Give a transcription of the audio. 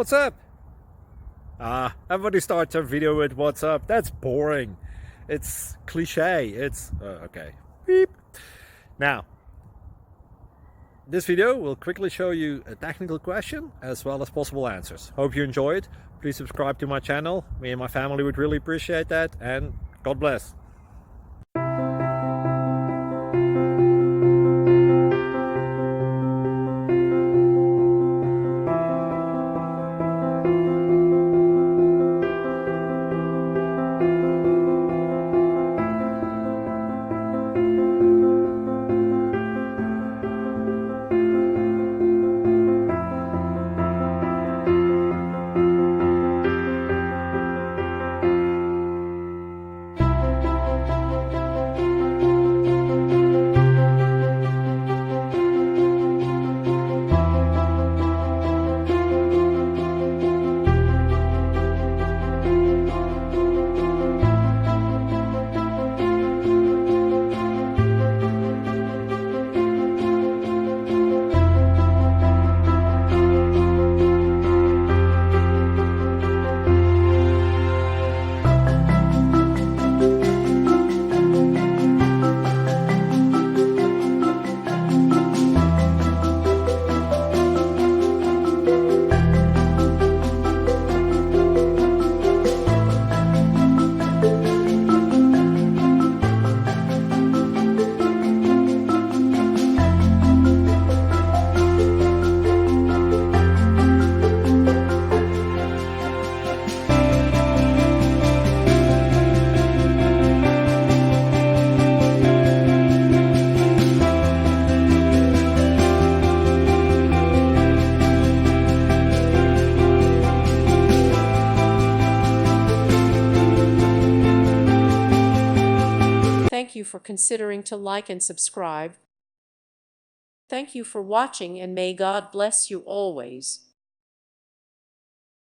What's up? Everybody starts their video with what's up. That's boring. It's cliche. It's okay. Beep. Now, this video will quickly show you a technical question as well as possible answers. Hope you enjoy it. Please subscribe to my channel. Me and my family would really appreciate that, and God bless. Thank you for considering to like and subscribe. Thank you for watching, and may God bless you always.